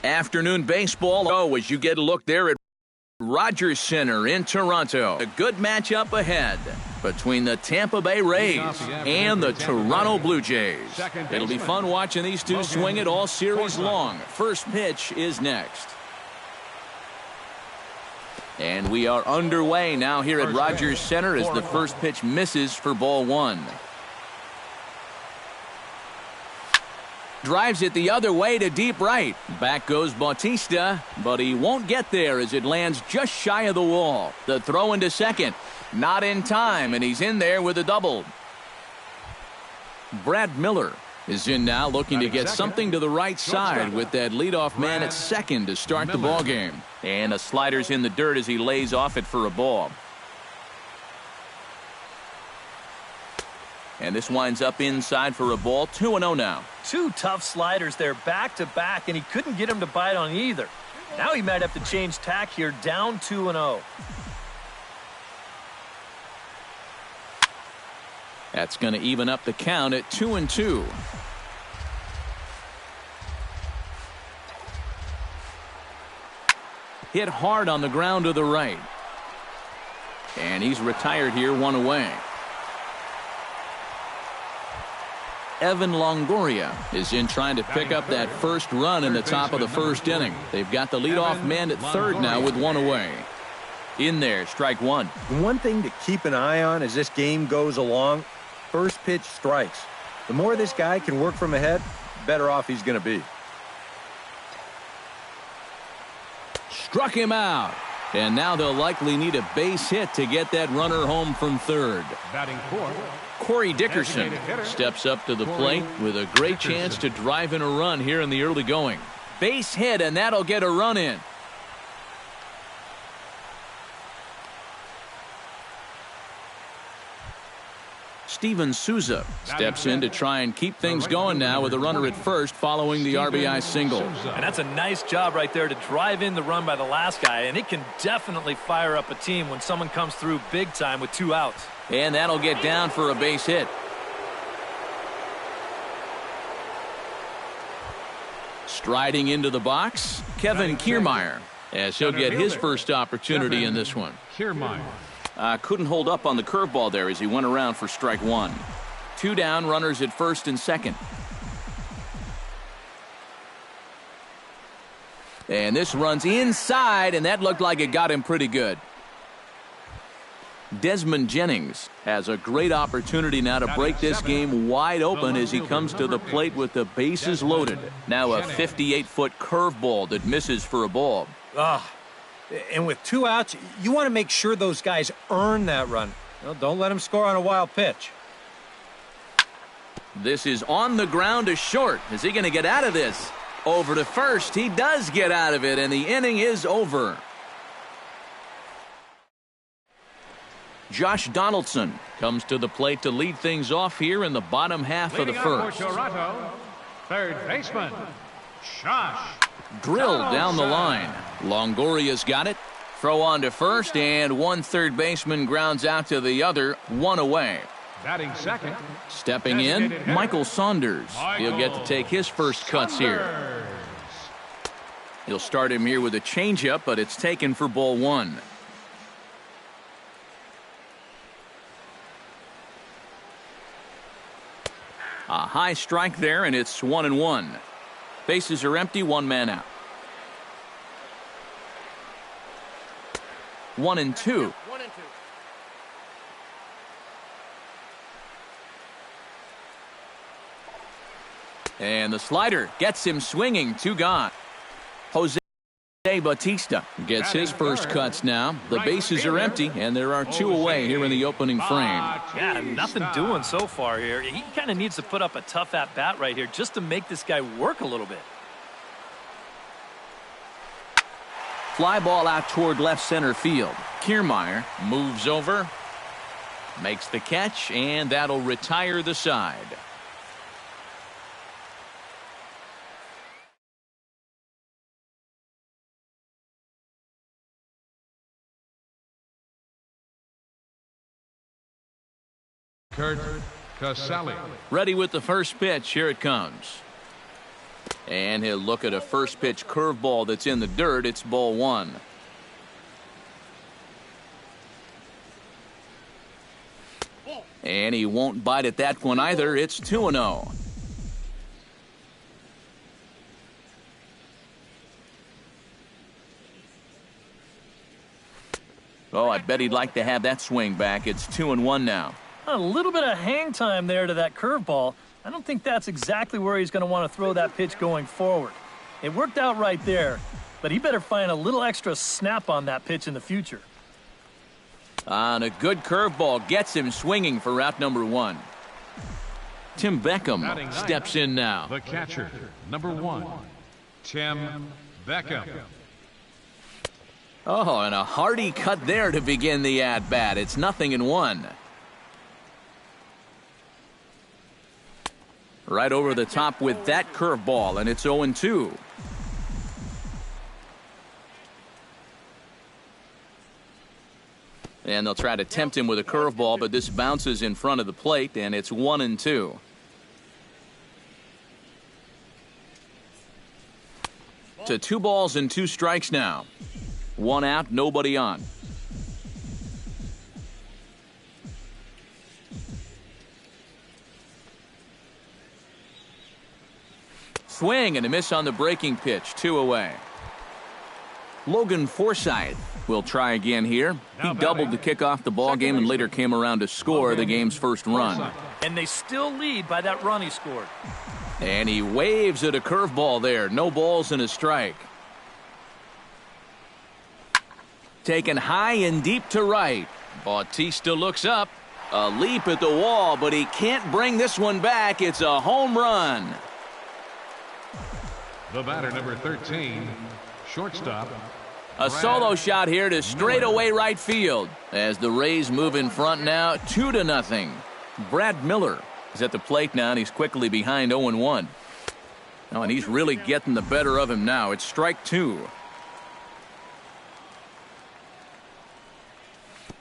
Afternoon baseball. Oh, as you get a look there at Rogers Center in Toronto. A good matchup ahead between the Tampa Bay Rays and the Toronto Blue Jays. It'll be fun watching these two swing it all series long. First pitch is next. And we are underway now here at Rogers Center as the first pitch misses for ball one. Drives it the other way to deep right. Back goes Bautista, but he won't get there as it lands just shy of the wall. The throw into second. Not in time, and he's in there with a double. Brad Miller is in now, looking to get something to the right side with that leadoff man at second to start the ball game. And a slider's in the dirt as he lays off it for a ball. And this winds up inside for a ball. 2-0 now. Two tough sliders there back to back, and he couldn't get him to bite on either. Now he might have to change tack here, down 2-0. That's going to even up the count at 2-2. Hit hard on the ground to the right. And he's retired here, one away. Evan Longoria is in trying to pick up that first run in the top of the first inning. They've got the leadoff man at third now with one away. In there, strike one. One thing to keep an eye on as this game goes along, first pitch strikes. The more this guy can work from ahead, the better off he's going to be. Struck him out. And now they'll likely need a base hit to get that runner home from third. Batting fourth, Corey Dickerson steps up to the plate with a great chance to drive in a run here in the early going. Base hit, and that'll get a run in. Steven Souza steps in to try and keep things going now with a runner at first following the RBI single. And that's a nice job right there to drive in the run by the last guy, and it can definitely fire up a team when someone comes through big time with two outs. And that'll get down for a base hit. Striding into the box, Kevin Kiermaier, as he'll get his first opportunity in this one. Kiermaier. Couldn't hold up on the curveball there as he went around for strike one. Two down, runners at first and second. And this runs inside, and that looked like it got him pretty good. Desmond Jennings has a great opportunity now to break this game wide open as he comes to the plate with the bases loaded. Now a 58-foot curveball that misses for a ball. And with two outs, you want to make sure those guys earn that run. Don't let them score on a wild pitch. This is on the ground to short. Is he going to get out of this? Over to first. He does get out of it, and the inning is over. Josh Donaldson comes to the plate to lead things off here in the bottom half of the first. For Toronto, third baseman, Josh. Drilled down the line. Longoria's got it. Throw on to first, and one third baseman grounds out to the other, one away. Batting second. Stepping in, Michael Saunders. He'll get to take his first cuts here. He'll start him here with a changeup, but it's taken for ball one. A high strike there, and it's 1-1. Bases are empty, one man out. 1-2. And the slider gets him swinging, two gone. Jose Bautista gets his first cuts now. The bases are empty, and there are two away here in the opening frame. Yeah, nothing doing so far here. He kind of needs to put up a tough at-bat right here just to make this guy work a little bit. Fly ball out toward left center field. Kiermaier moves over, makes the catch, and that'll retire the side. Kurt Casale. Ready with the first pitch. Here it comes. And he'll look at a first pitch curveball that's in the dirt. It's ball one. And he won't bite at that one either. It's 2-0. Oh, I bet he'd like to have that swing back. It's 2-1 now. A little bit of hang time there to that curveball. I don't think that's exactly where he's going to want to throw that pitch going forward. It worked out right there, but he better find a little extra snap on that pitch in the future. And a good curveball gets him swinging for route number one. Tim Beckham steps in now. The catcher, number 1, Tim Beckham. Oh, and a hearty cut there to begin the at-bat. It's 0-1. Right over the top with that curveball, and it's 0-2. And they'll try to tempt him with a curveball, but this bounces in front of the plate, and it's 1-2. To 2 balls and 2 strikes now. 1 out, nobody on. Swing and a miss on the breaking pitch. 2 away. Logan Forsythe will try again here. He doubled to kick off the ball game and later came around to score the game's first run. And they still lead by that run he scored. And he waves at a curveball there. No balls and a strike. Taken high and deep to right. Bautista looks up. A leap at the wall, but he can't bring this one back. It's a home run. The batter, number 13, shortstop. A solo shot here to straightaway right field as the Rays move in front now 2-0. Brad Miller is at the plate now, and he's quickly behind 0-1. Oh, and he's really getting the better of him now. It's strike 2.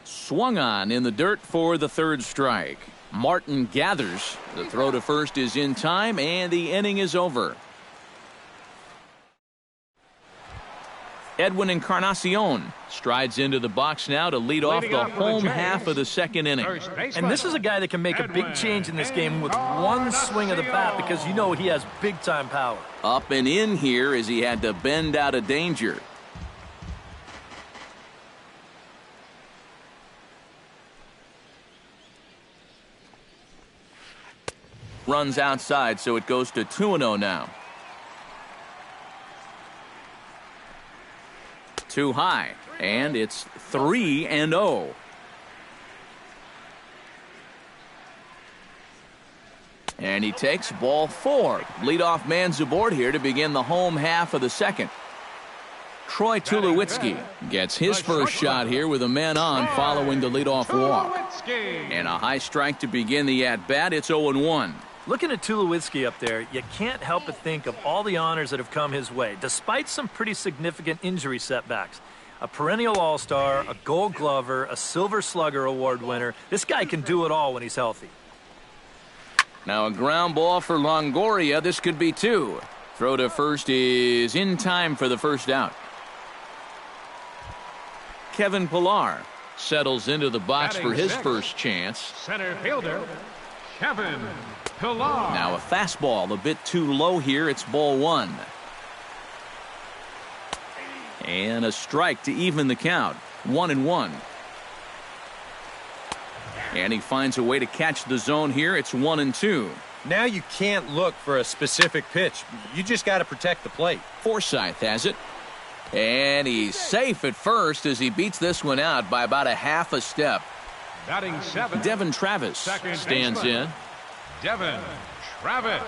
Swung on in the dirt for the 3rd strike. Martin gathers. The throw to first is in time, and the inning is over. Edwin Encarnacion strides into the box now to lead off the home half of the 2nd inning. And this is a guy that can make a big change in this game with one swing of the bat, because you know he has big-time power. Up and in here as he had to bend out of danger. Runs outside, so it goes to 2-0 now. Too high, and it's 3-0. And he takes ball 4. Leadoff man's aboard here to begin the home half of the 2nd. Troy Tulowitzki gets his first shot here with a man on following the leadoff walk. And a high strike to begin the at-bat. It's 0-1. Looking at Tulowitzki up there, you can't help but think of all the honors that have come his way, despite some pretty significant injury setbacks. A perennial all-star, a gold glover, a silver slugger award winner. This guy can do it all when he's healthy. Now a ground ball for Longoria. This could be 2. Throw to first is in time for the first out. Kevin Pillar settles into the box for his first chance. Center fielder, Kevin Pillar. Now a fastball a bit too low here. It's ball 1. And a strike to even the count. 1-1. And he finds a way to catch the zone here. It's 1-2. Now you can't look for a specific pitch. You just got to protect the plate. Forsythe has it. And he's safe at first as he beats this one out by about a half a step. Batting 7th, Devin Travis stands in. Devin Travis.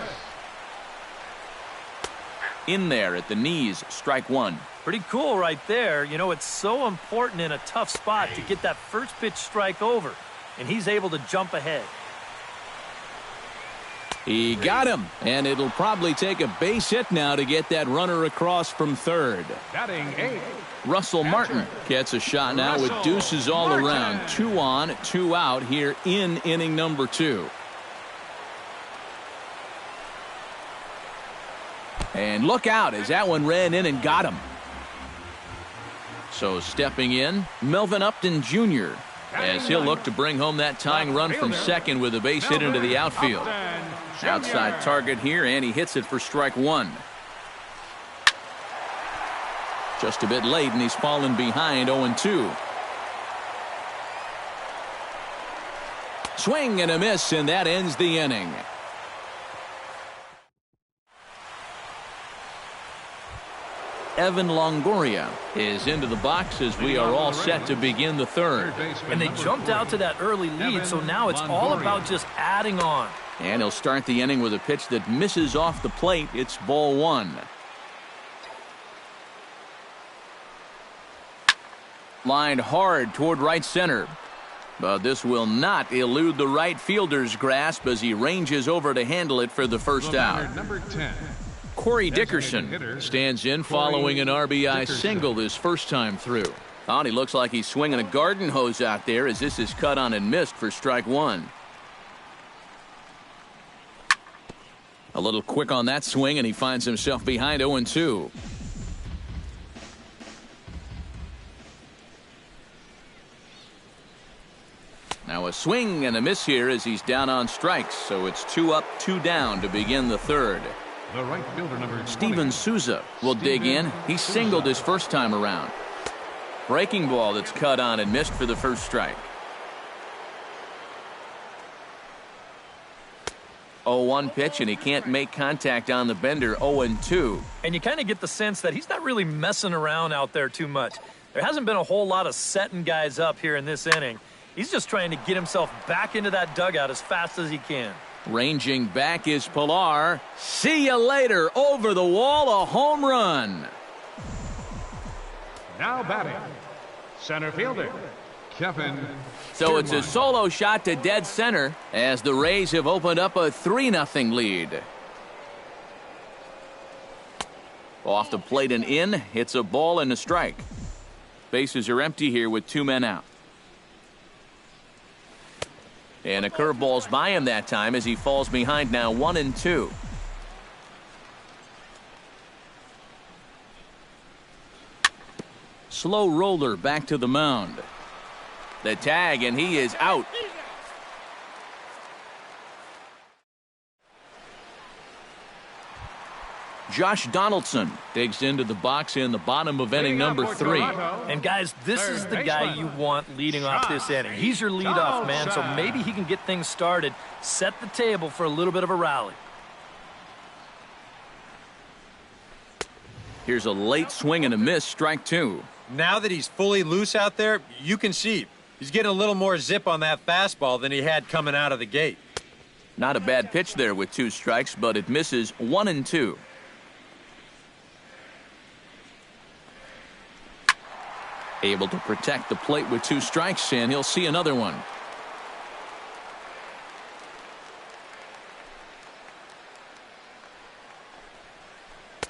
In there at the knees, strike 1. Pretty cool right there. You know, it's so important in a tough spot to get that first pitch strike over, and he's able to jump ahead. He got him, and it'll probably take a base hit now to get that runner across from 3rd. Batting 8th, Russell Martin gets a shot now with deuces all around. 2 on, 2 out here in inning number 2. And look out as that one ran in and got him. So stepping in, Melvin Upton Jr. as he'll look to bring home that tying run from second with a base hit into the outfield. Outside target here, and he hits it for strike one. Just a bit late, and he's fallen behind 0-2. Swing and a miss, and that ends the inning. Evan Longoria is into the box as we are all set to begin the third. And they jumped out to that early lead, so now it's all about just adding on. And he'll start the inning with a pitch that misses off the plate. It's ball one. Lined hard toward right center. But this will not elude the right fielder's grasp as he ranges over to handle it for the first out. Number 10. Corey Dickerson stands in following an RBI single his first time through. Oh, he looks like he's swinging a garden hose out there as this is cut on and missed for strike one. A little quick on that swing, and he finds himself behind 0-2. Now a swing and a miss here as he's down on strikes, so it's 2 up, 2 down to begin the third. The right fielder, number 20. Steven Souza will dig in. He singled his first time around. Breaking ball that's cut on and missed for the first strike. 0-1 pitch, and he can't make contact on the bender. 0-2. And you kind of get the sense that he's not really messing around out there too much. There hasn't been a whole lot of setting guys up here in this inning. He's just trying to get himself back into that dugout as fast as he can. Ranging back is Pilar. See you later. Over the wall, a home run. Now batting, center fielder, Kevin. So it's a solo shot to dead center as the Rays have opened up a 3-0 lead. Off the plate and in. It's a ball and a strike. Bases are empty here with 2 men out. And a curveball's by him that time as he falls behind now 1-2. Slow roller back to the mound. The tag, and he is out. Josh Donaldson digs into the box in the bottom of inning number 3. And guys, this is the guy you want leading off this inning. He's your leadoff man, so maybe he can get things started, set the table for a little bit of a rally. Here's a late swing and a miss, strike 2. Now that he's fully loose out there, you can see he's getting a little more zip on that fastball than he had coming out of the gate. Not a bad pitch there with 2 strikes, but it misses 1-2. Able to protect the plate with 2 strikes, and he'll see another one.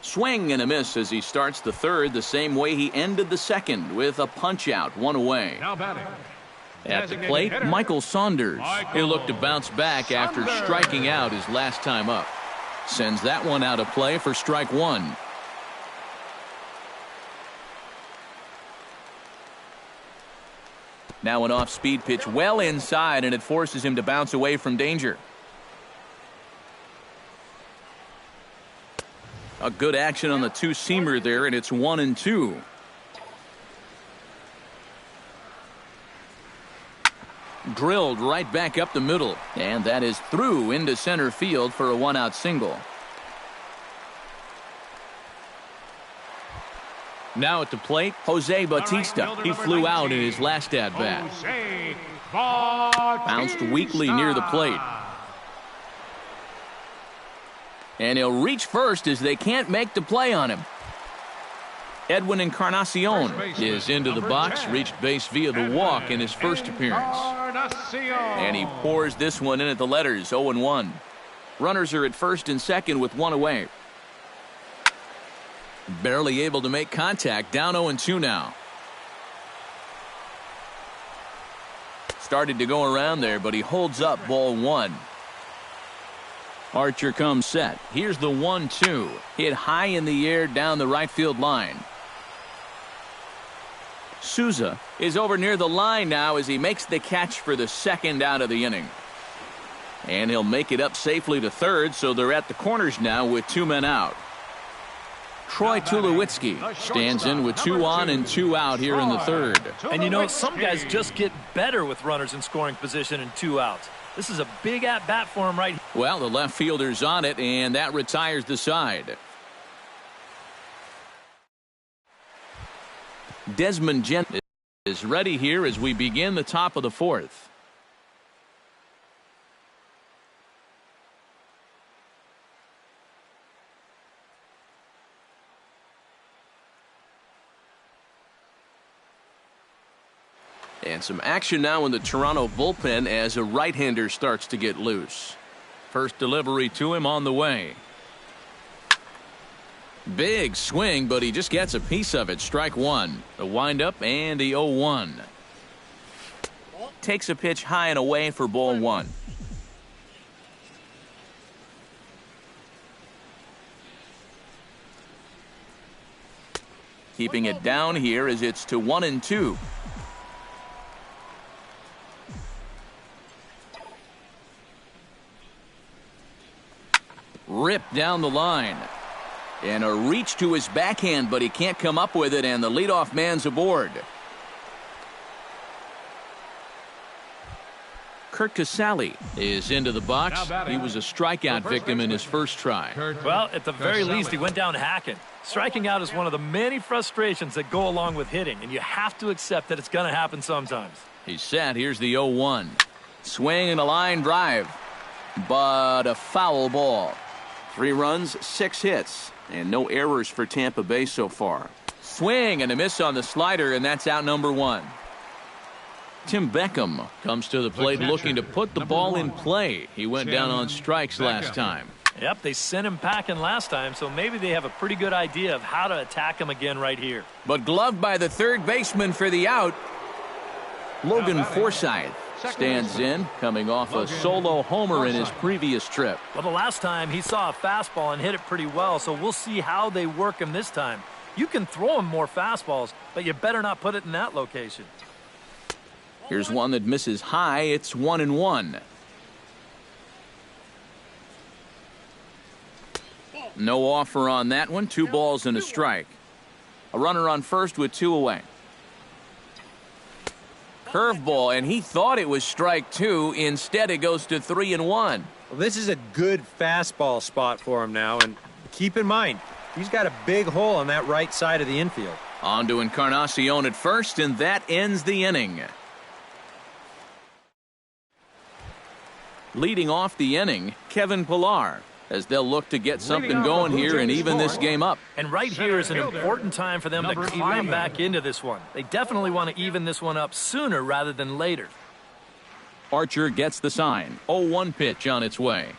Swing and a miss as he starts the third the same way he ended the second with a punch-out, 1 away. Now batting. At the plate, Michael Saunders. He'll look to bounce back after striking out his last time up. Sends that one out of play for strike 1. Now an off-speed pitch well inside, and it forces him to bounce away from danger. A good action on the 2-seamer there, and it's 1-2. Drilled right back up the middle, and that is through into center field for a 1-out single. Now at the plate, Jose Bautista. He flew out in his last at-bat. Bounced weakly near the plate. And he'll reach first as they can't make the play on him. Edwin Encarnacion is into the box, reached base via the walk in his first appearance. And he pours this one in at the letters, 0-1. Runners are at first and second with 1 away. Barely able to make contact, down 0-2 now. Started to go around there, but he holds up ball 1. Archer comes set. Here's the 1-2. Hit high in the air down the right field line. Souza is over near the line now as he makes the catch for the second out of the inning. And he'll make it up safely to third, so they're at the corners now with 2 men out. Troy Tulowitzki stands in with 2 on and 2 out here in the third. And you know, some guys just get better with runners in scoring position and 2 outs. This is a big at-bat for him right here. Well, the left fielder's on it, and that retires the side. Desmond Gent is ready here as we begin the top of the fourth. And some action now in the Toronto bullpen as a right-hander starts to get loose. First delivery to him on the way. Big swing, but he just gets a piece of it. Strike one. The windup and the 0-1. Takes a pitch high and away for ball one. Keeping it down here as it's to 1-2. Ripped down the line. And a reach to his backhand, but he can't come up with it, and the leadoff man's aboard. Kurt Casale is into the box. He was a strikeout victim in his first try. Well, at the very least, he went down hacking. Striking out is one of the many frustrations that go along with hitting, and you have to accept that it's going to happen sometimes. He's set. Here's the 0-1. Swing and a line drive, but a foul ball. 3 runs, 6 hits, and no errors for Tampa Bay so far. Swing and a miss on the slider, and that's out number 1. Tim Beckham comes to the plate looking to put the ball in play. He went down on strikes last time. Yep, they sent him packing last time, so maybe they have a pretty good idea of how to attack him again right here. But gloved by the third baseman for the out. Logan Forsythe stands in, coming off a solo homer in his previous trip. Well, the last time he saw a fastball and hit it pretty well, so we'll see how they work him this time. You can throw him more fastballs, but you better not put it in that location. Here's one that misses high. It's 1-1. No offer on that one. 2 balls and a strike. A runner on first with 2 away. Curveball, and he thought it was strike 2. Instead, it goes to 3-1. Well, this is a good fastball spot for him now, and keep in mind, he's got a big hole on that right side of the infield. On to Encarnacion at first, and that ends the inning. Leading off the inning, Kevin Pillar, as they'll look to get something going here and even this game up. And right here is an important time for them to climb back into this one. They definitely want to even this one up sooner rather than later. Archer gets the sign. 0-1 pitch on its way.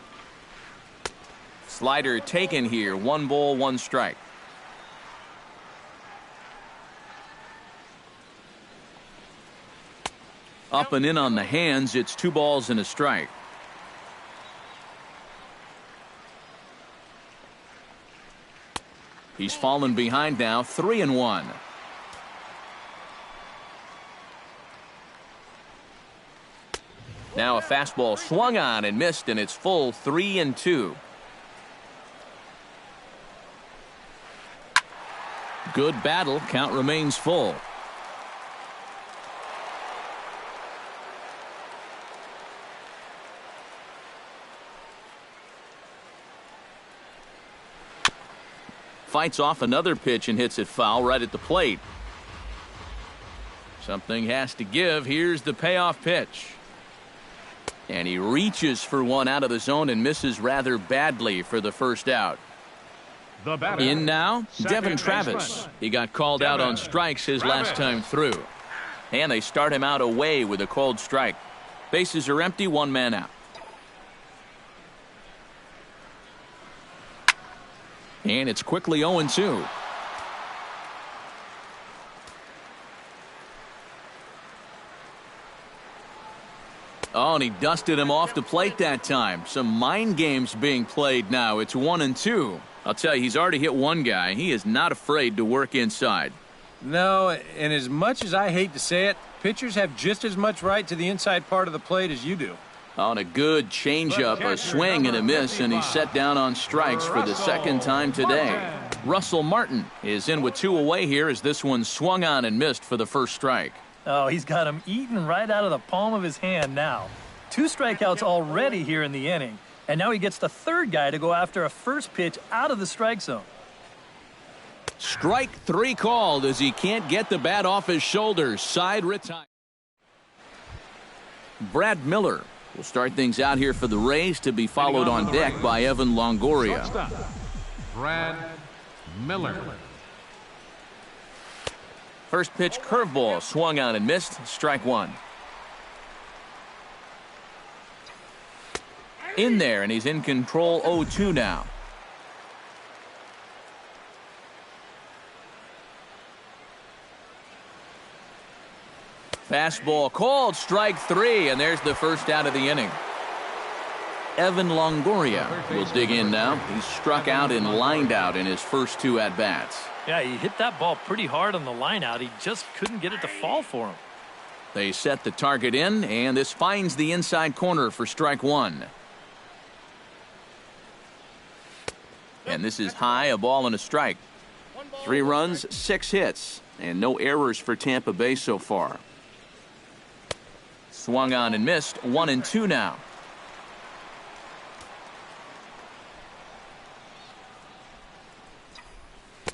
Slider taken here. 1 ball, 1 strike. Up and in on the hands. It's 2 balls and a strike. He's fallen behind now, 3-1. Now a fastball swung on and missed, and it's full 3-2. Good battle. Count remains full. Fights off another pitch and hits it foul right at the plate. Something has to give. Here's the payoff pitch. And he reaches for one out of the zone and misses rather badly for the first out. In now, Devin Travis. He got called out on strikes his last time through. And they start him out away with a cold strike. Bases are empty, 1 man out. And it's quickly 0-2. Oh, and he dusted him off the plate that time. Some mind games being played now. It's 1-2. I'll tell you, he's already hit one guy. He is not afraid to work inside. No, and as much as I hate to say it, pitchers have just as much right to the inside part of the plate as you do. On a good changeup, a swing and a miss, and he's set down on strikes for the second time today. Russell Martin is in with 2 away here as this one swung on and missed for the first strike. Oh, he's got him eaten right out of the palm of his hand now. 2 strikeouts already here in the inning, and now he gets the third guy to go after a first pitch out of the strike zone. Strike 3 called as he can't get the bat off his shoulders. Side retire. Brad Miller will start things out here for the Rays, to be followed on deck by Evan Longoria. Brad Miller. First pitch curveball swung on and missed. Strike 1. In there, and he's in control. 0-2 now. Fastball called, strike 3, and there's the first out of the inning. Evan Longoria will dig in now. He's struck out and lined out in his first 2 at-bats. Yeah, he hit that ball pretty hard on the line out. He just couldn't get it to fall for him. They set the target in, and this finds the inside corner for strike 1. And this is high, a ball and a strike. 3 runs, 6 hits, and no errors for Tampa Bay so far. Swung on and missed. 1-2 now.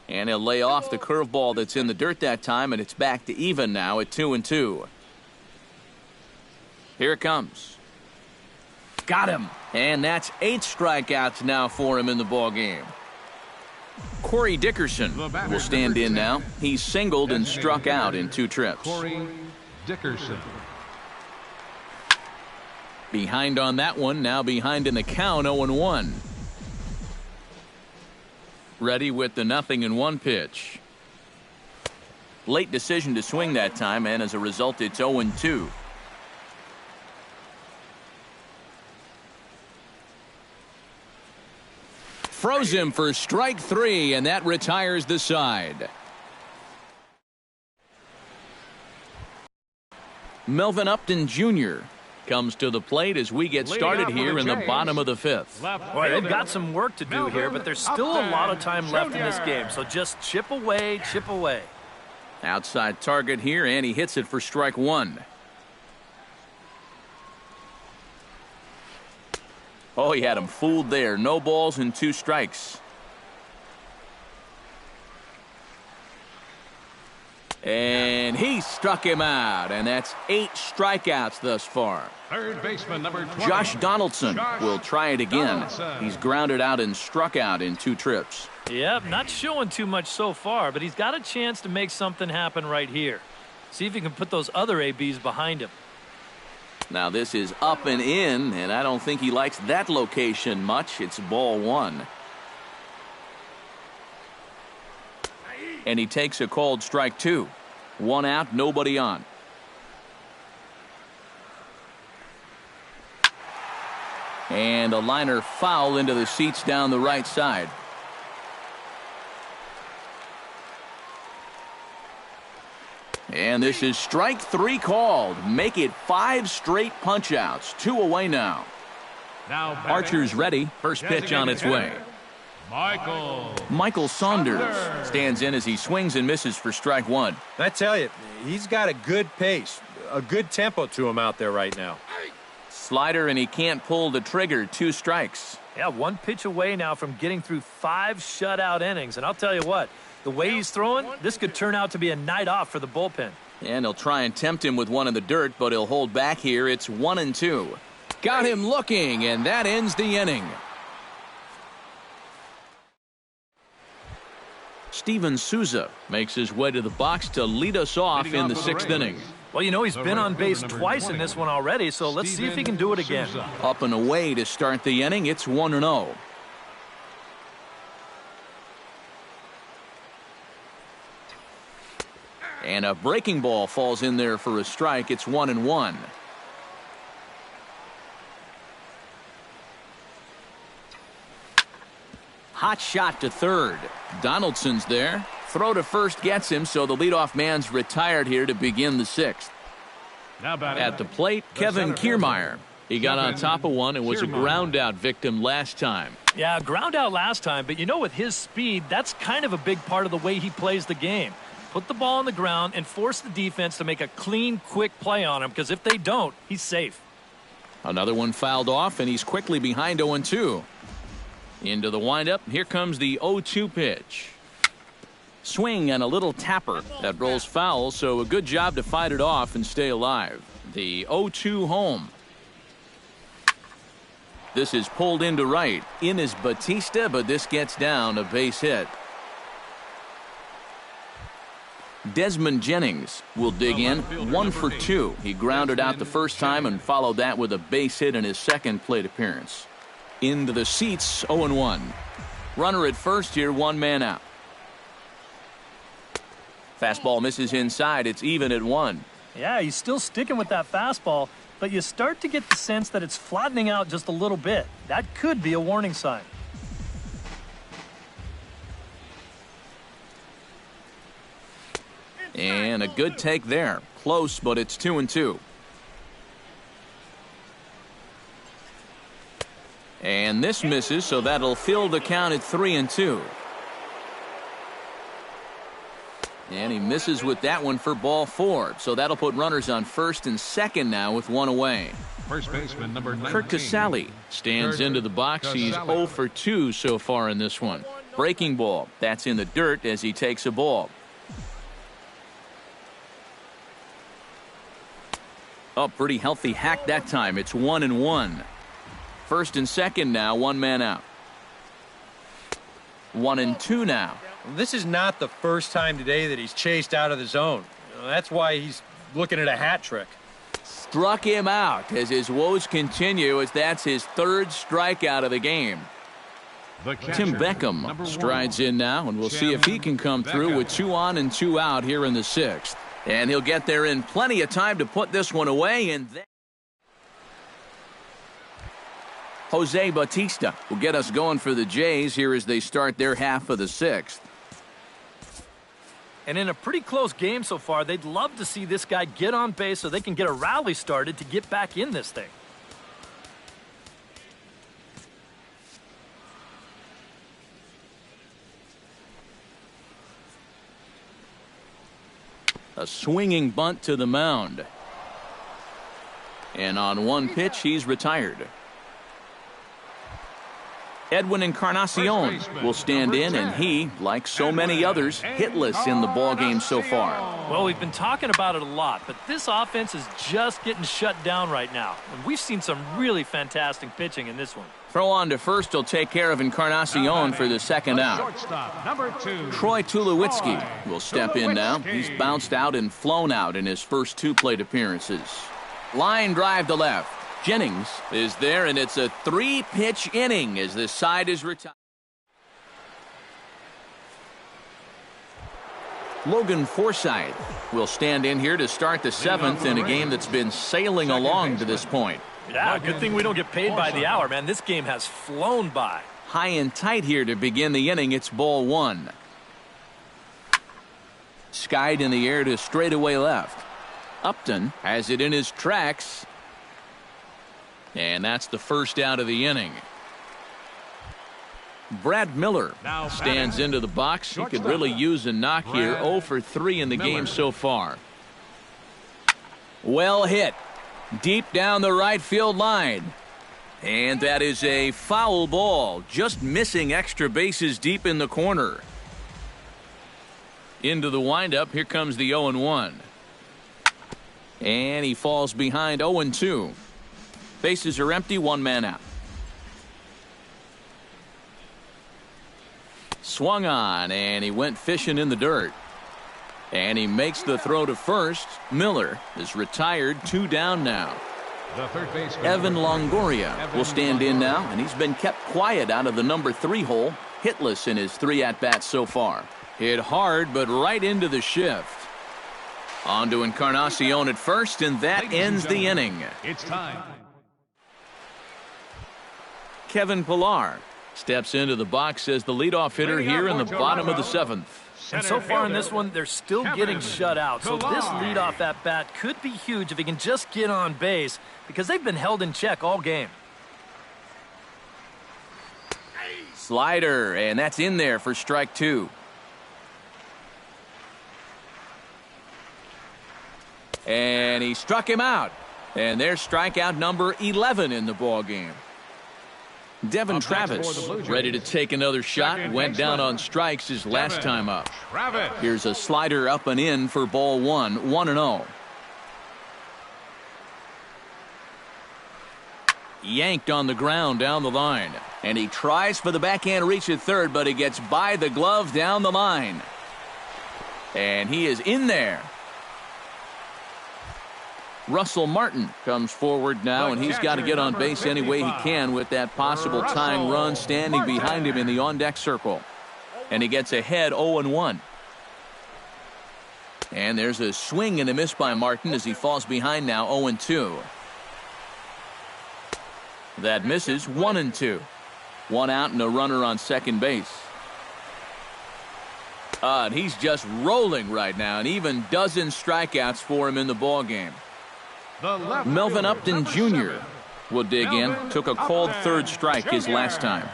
And he'll lay off the curveball that's in the dirt that time, and it's back to even now at 2-2. Here it comes. Got him. And that's 8 strikeouts now for him in the ballgame. Corey Dickerson will stand in now. He's singled and struck out in 2 trips. Corey Dickerson. Behind on that one, now behind in the count, 0-1. Ready with the 0-1 pitch. Late decision to swing that time, and as a result, it's 0-2. Froze him for strike 3, and that retires the side. Melvin Upton Jr. comes to the plate as we get started here in the bottom of the 5th. Boy, they've got some work to do here, but there's still a lot of time left in this game, so just chip away, chip away. Outside target here, and he hits it for strike 1. Oh, he had him fooled there. No balls and 2 strikes. And he struck him out, and that's 8 strikeouts thus far. Third baseman number 20. Josh Donaldson will try it again. He's grounded out and struck out in 2 trips. Yep, not showing too much so far, but he's got a chance to make something happen right here. See if he can put those other ABs behind him. Now this is up and in, and I don't think he likes that location much. It's ball 1. And he takes a called strike 2. 1 out, nobody on. And a liner foul into the seats down the right side. And this is strike 3 called. Make it 5 straight punch-outs. 2 away now. Archer's ready. First pitch on its way. Michael Saunders stands in as he swings and misses for strike 1. I tell you, he's got a good pace, a good tempo to him out there right now. Slider, and he can't pull the trigger. 2 strikes. Yeah, 1 pitch away now from getting through 5 shutout innings. And I'll tell you what, the way he's throwing, this could turn out to be a night off for the bullpen. And he'll try and tempt him with 1 in the dirt, but he'll hold back here. It's 1-2. Got him looking, and that ends the inning. Steven Souza makes his way to the box to lead us off in the 6th inning. Well, you know, he's been on base twice in this one already, so let's see if he can do it again. Up and away to start the inning. It's 1-0. And a breaking ball falls in there for a strike. It's 1-1. Hot shot to third. Donaldson's there. Throw to first gets him, so the leadoff man's retired here to begin the sixth. At the plate, Kevin Kiermaier. He got on top of one and was a ground-out victim last time. Yeah, ground out last time, but you know, with his speed, that's kind of a big part of the way he plays the game. Put the ball on the ground and force the defense to make a clean, quick play on him, because if they don't, he's safe. Another one fouled off, and he's quickly behind 0-2. Into the windup, here comes the 0-2 pitch. Swing and a little tapper that rolls foul, so a good job to fight it off and stay alive. The 0-2 home. This is pulled into right. In is Batista, but this gets down, a base hit. Desmond Jennings will dig in, 1 for 2. He grounded out the first time and followed that with a base hit in his second plate appearance. Into the seats, 0-1. Runner at first here, 1 man out. Fastball misses inside. It's even at 1. Yeah, he's still sticking with that fastball, but you start to get the sense that it's flattening out just a little bit. That could be a warning sign. And a good take there. Close, but it's 2-2. And this misses, so that'll fill the count at 3-2. And he misses with that one for ball 4. So that'll put runners on first and second now with 1 away. First baseman number 19. Kurt Casale stands into the box. He's 0 for 2 so far in this one. Breaking ball. That's in the dirt as he takes a ball. Oh, pretty healthy hack that time. It's 1-1. First and second now, 1 man out. 1-2 now. This is not the first time today that he's chased out of the zone. That's why he's looking at a hat trick. Struck him out as his woes continue, as that's his 3rd strikeout of the game. Tim Beckham strides in now, and we'll see if he can come through with 2 on and 2 out here in the 6th. And he'll get there in plenty of time to put this one away. And then Jose Batista will get us going for the Jays here as they start their half of the 6th. And in a pretty close game so far, they'd love to see this guy get on base so they can get a rally started to get back in this thing. A swinging bunt to the mound. And on 1 pitch, he's retired. Edwin Encarnacion will stand in, and he, like so many others, hitless in the ballgame so far. Well, we've been talking about it a lot, but this offense is just getting shut down right now. And we've seen some really fantastic pitching in this one. Throw on to first will take care of Encarnacion for the second out. Troy Tulowitzki will step in now. He's bounced out and flown out in his first 2 plate appearances. Line drive to left. Jennings is there, and it's a 3-pitch inning as this side is retired. Logan Forsythe will stand in here to start the 7th in a game that's been sailing along to this point. Yeah, good thing we don't get paid by the hour, man. This game has flown by. High and tight here to begin the inning. It's ball 1. Skied in the air to straightaway left. Upton has it in his tracks. And that's the first out of the inning. Brad Miller stands into the box. He could really use a knock here. 0 for 3 in the game so far. Well hit. Deep down the right field line. And that is a foul ball. Just missing extra bases deep in the corner. Into the windup. Here comes the 0-1. And he falls behind 0-2. Bases are empty, 1 man out. Swung on, and he went fishing in the dirt. And he makes the throw to first. Miller is retired, 2 down now. Evan Longoria will stand in now, and he's been kept quiet out of the number 3 hole, hitless in his 3 at-bats so far. Hit hard, but right into the shift. On to Encarnacion at first, and that ends the inning. It's time. Kevin Pillar Steps into the box as the leadoff hitter here in the bottom of the 7th. And so far in this one, they're still getting shut out. So this leadoff at bat could be huge if he can just get on base, because they've been held in check all game. Slider, and that's in there for strike 2. And he struck him out. And there's strikeout number 11 in the ball game. Devin Travis ready to take another shot. Went down on strikes his last time up. Here's a slider up and in for ball 1, 1-0. Yanked on the ground down the line. And he tries for the backhand reach at third, but he gets by the glove down the line. And he is in there. Russell Martin comes forward now, and he's got to get on base any way he can with that possible tying run standing behind him in the on-deck circle. And he gets ahead 0-1. And there's a swing and a miss by Martin as he falls behind now 0-2. That misses 1-2. 1 out and a runner on second base. And he's just rolling right now, and even dozen strikeouts for him in the ball game. Melvin Upton Jr. will dig in. Took a called third strike his last time.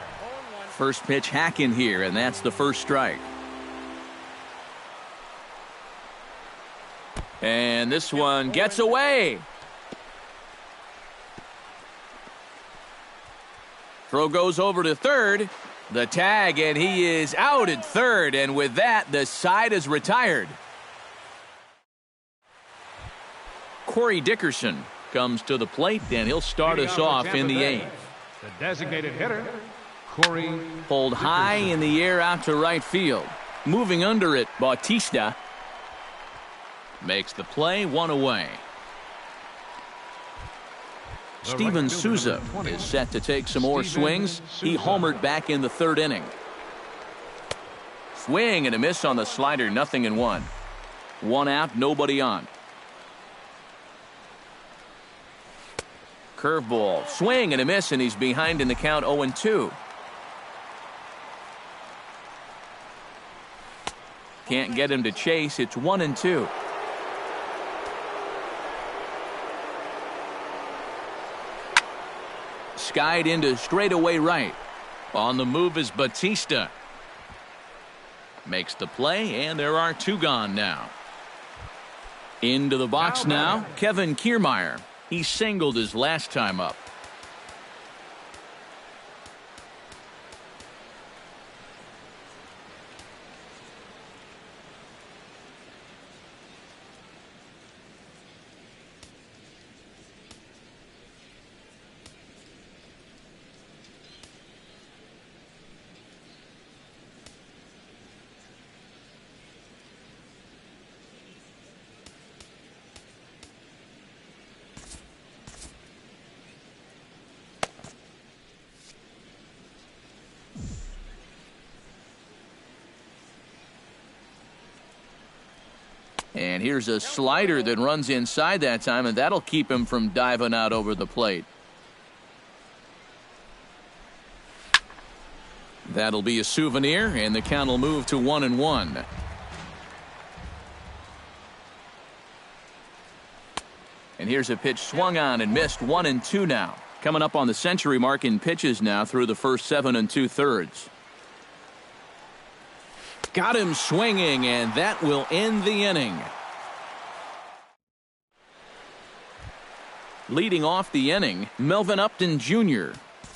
First pitch hack in here, and that's the first strike. And this one gets away. Throw goes over to third. The tag, and he is out at third, and with that, the side is retired. Corey Dickerson comes to the plate, and he'll start us off in the 8th. The designated hitter, Corey. Pulled high in the air out to right field. Moving under it, Bautista makes the play, 1 away. Steven Souza is set to take some more swings. He homered back in the 3rd inning. Swing and a miss on the slider, 0-1. 1 out, nobody on. Curveball, swing and a miss, and he's behind in the count 0-2. Can't get him to chase. It's 1-2. Skied into straightaway right. On the move is Bautista. Makes the play, and there are 2 gone now. Into the box now, Kevin Kiermaier. He singled his last time up. And here's a slider that runs inside that time, and that'll keep him from diving out over the plate. That'll be a souvenir, and the count will move to 1-1. And here's a pitch swung on and missed, 1-2 now. Coming up on the century mark in pitches now through the first 7 2/3. Got him swinging, and that will end the inning. Leading off the inning, Melvin Upton Jr.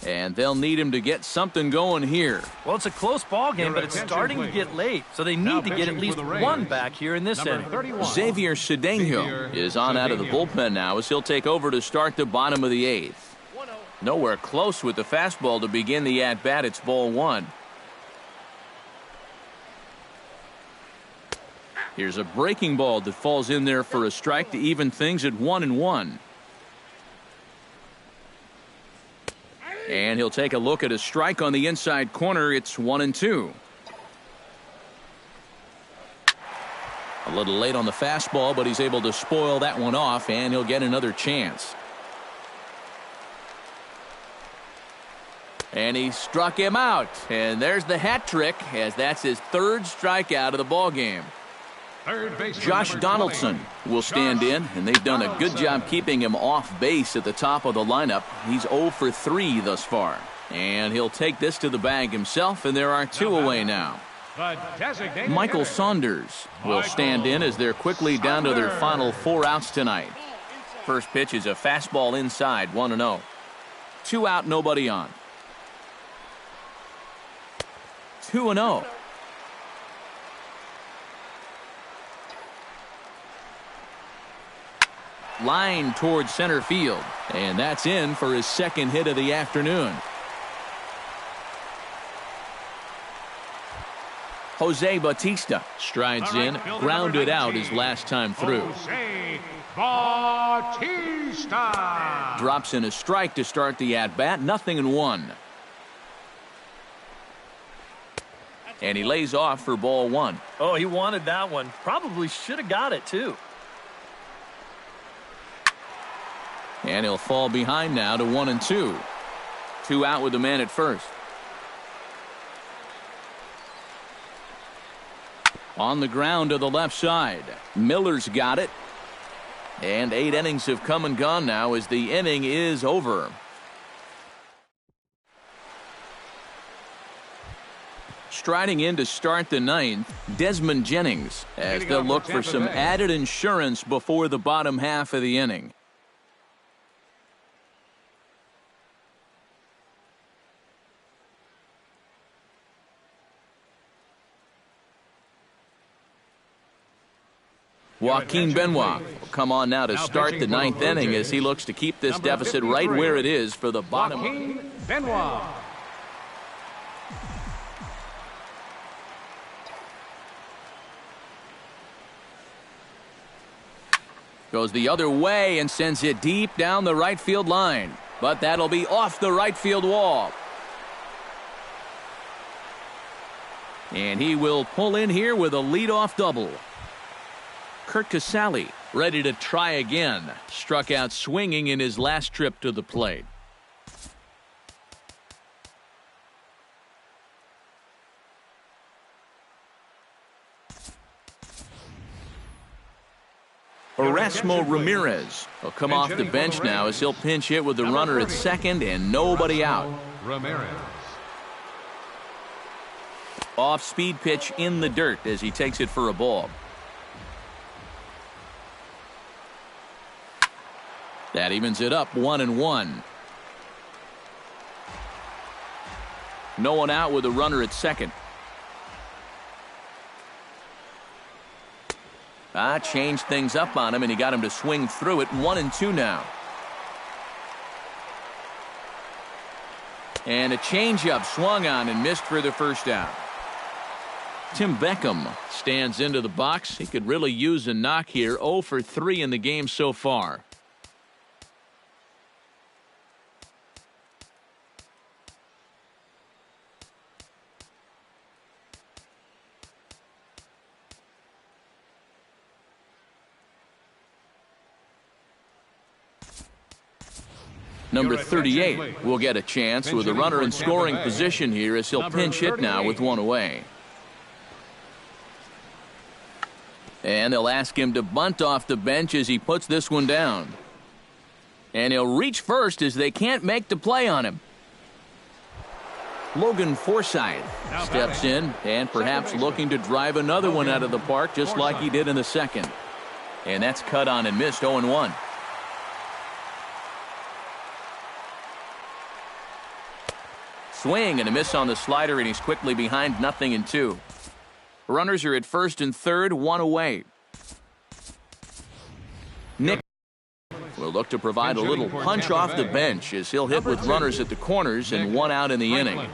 And they'll need him to get something going here. Well, it's a close ball game, but it's starting to get late, so they need to get at least 1 back here in this inning. Xavier Cedeno is on out of the bullpen now as he'll take over to start the bottom of the 8th. Nowhere close with the fastball to begin the at-bat. It's ball 1. Here's a breaking ball that falls in there for a strike to even things at 1-1. And he'll take a look at a strike on the inside corner. It's 1-2. A little late on the fastball, but he's able to spoil that one off, and he'll get another chance. And he struck him out. And there's the hat trick, as that's his third strikeout of the ball game. Josh Donaldson will stand in, and they've done a good job keeping him off base at the top of the lineup. He's 0 for 3 thus far. And he'll take this to the bag himself, and there are 2 away now. Michael Saunders will stand in as they're quickly down to their final 4 outs tonight. First pitch is a fastball inside, 1-0. 2 out, nobody on. 2-0. Line towards center field, and that's in for his second hit of the afternoon. Jose Bautista strides in, grounded out his last time through. Jose Bautista Drops in a strike to start the at-bat, 0-1. And he lays off for ball 1. Oh, he wanted that one. Probably should have got it, too. And he'll fall behind now to 1-2. 2 out with the man at first. On the ground to the left side. Miller's got it. And 8 innings have come and gone now as the inning is over. Striding in to start the 9th, Desmond Jennings, as they'll look for some added insurance before the bottom half of the inning. Joaquin Benoit will come on now to start the 9th inning as he looks to keep this deficit right where it is for the bottom. Joaquin Benoit. Goes the other way and sends it deep down the right field line. But that'll be off the right field wall. And he will pull in here with a leadoff double. Kurt Casale ready to try again. Struck out swinging in his last trip to the plate. Erasmo Ramirez will come off the bench now as he'll pinch hit with the runner at second and nobody out. Ramirez. Off-speed pitch in the dirt as he takes it for a ball. That evens it up 1-1. No one out with a runner at second. Changed things up on him, and he got him to swing through it. 1-2 now. And a changeup swung on and missed for the first out. Tim Beckham stands into the box. He could really use a knock here. 0 for 3 in the game so far. Number 38 will get a chance with a runner in scoring position here as he'll pinch hit now with one away. And they'll ask him to bunt off the bench as he puts this one down. And he'll reach first as they can't make the play on him. Logan Forsythe steps in and perhaps looking to drive another one out of the park just like he did in the second. And that's cut on and missed. 0-1. Swing and a miss on the slider, and he's quickly behind 0-2. Runners are at first and third, one away. Nick will look to provide a little punch off the bench as he'll hit with runners at the corners and one out in the inning.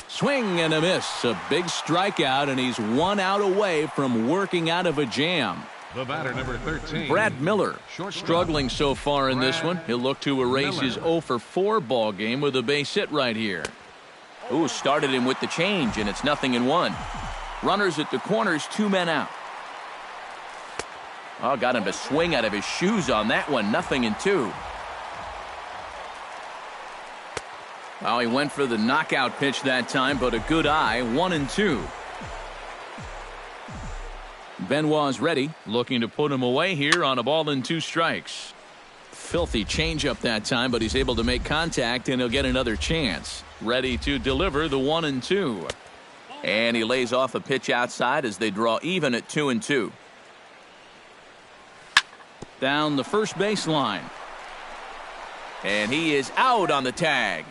Swing and a miss. A big strikeout, and he's 1 out away from working out of a jam. The batter, number 13. Brad Miller struggling so far in this one. He'll look to erase his 0 for 4 ball game with a base hit right here. Ooh, started him with the change, and it's 0-1. Runners at the corners, 2 men out. Oh, got him to swing out of his shoes on that one. 0-2. Oh, he went for the knockout pitch that time, but a good eye, 1-2. Benoit's ready, looking to put him away here on a ball and 2 strikes. Filthy changeup that time, but he's able to make contact, and he'll get another chance. Ready to deliver the 1-2. And he lays off a pitch outside as they draw even at 2-2. Down the first baseline. And he is out on the tag.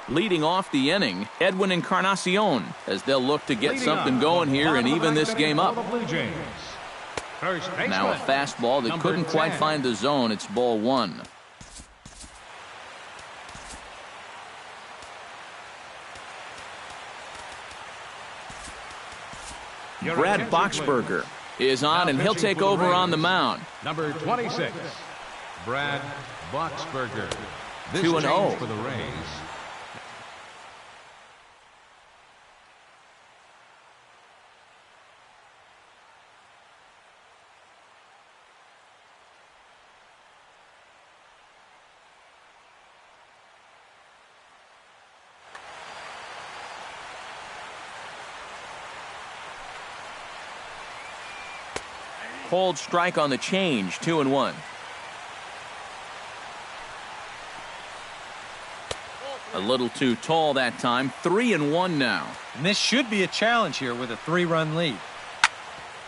Leading off the inning, Edwin Encarnacion, as they'll look to get something going here and even this game up. Now a fastball that couldn't quite find the zone. It's ball 1. Brad Boxberger is on, and he'll take over on the mound. Number 26, Brad Boxberger. 2-0 for the Rays. Cold strike on the change, 2-1. A little too tall that time, 3-1 now. And this should be a challenge here with a 3-run lead.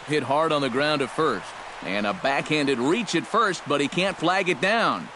Hit hard on the ground at first. And a backhanded reach at first, but he can't flag it down.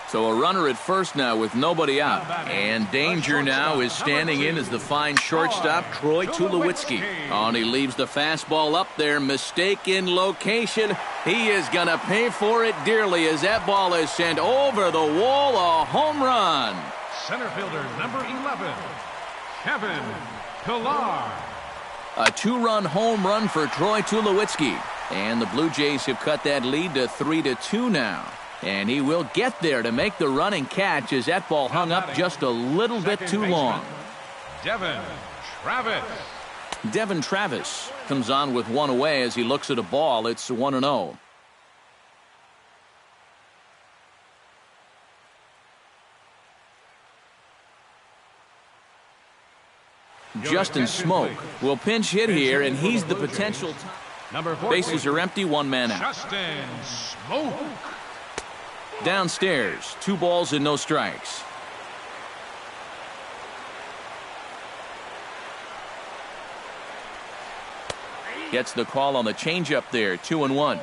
So a runner at first now with nobody out. And danger now is standing in as the fine shortstop, Troy Tulowitzki. And he leaves the fastball up there. Mistake in location. He is going to pay for it dearly as that ball is sent over the wall. A home run. Center fielder number 11, Kevin Pillar. A 2-run home run for Troy Tulowitzki. And the Blue Jays have cut that lead to 3-2 now. And he will get there to make the running catch as that ball hung up just a little bit too long. Devin Travis. Devin Travis comes on with one away as he looks at a ball. It's 1-0. Justin Smoke will pinch hit here, and he's the potential. Bases are empty, 1 man out. Justin Smoke. Downstairs, 2 balls and no strikes. Gets the call on the changeup there, 2-1.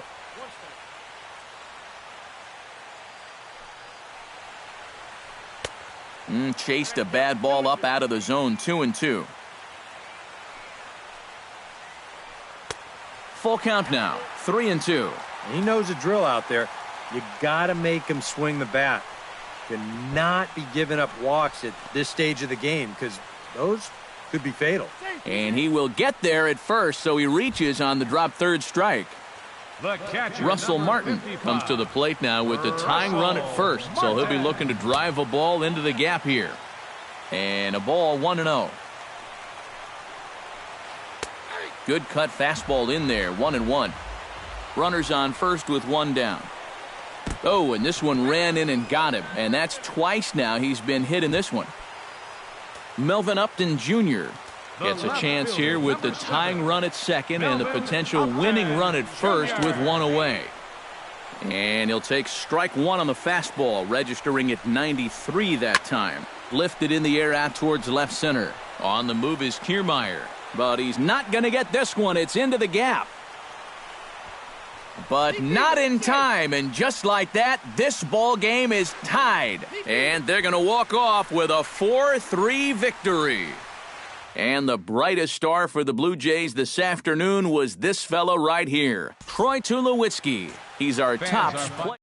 Chased a bad ball up out of the zone, 2-2. Full count now, 3-2. He knows the drill out there. You got to make him swing the bat. Cannot be giving up walks at this stage of the game because those could be fatal. And he will get there at first, so he reaches on the drop third strike. Russell Martin comes to the plate now with the tying run at first, so he'll be looking to drive a ball into the gap here. And a ball, 1-0. Good cut fastball in there, 1-1. Runners on first with 1 down. Oh, and this one ran in and got him, and that's twice now he's been hit in this one. Melvin Upton Jr. gets a chance here with the tying run at second and the potential winning run at first with 1 away. And he'll take strike 1 on the fastball, registering at 93 that time. Lifted in the air out towards left center. On the move is Kiermaier, but he's not going to get this one. It's into the gap. But not in time, and just like that, this ball game is tied. And they're going to walk off with a 4-3 victory. And the brightest star for the Blue Jays this afternoon was this fella right here, Troy Tulowitzki. He's our top player.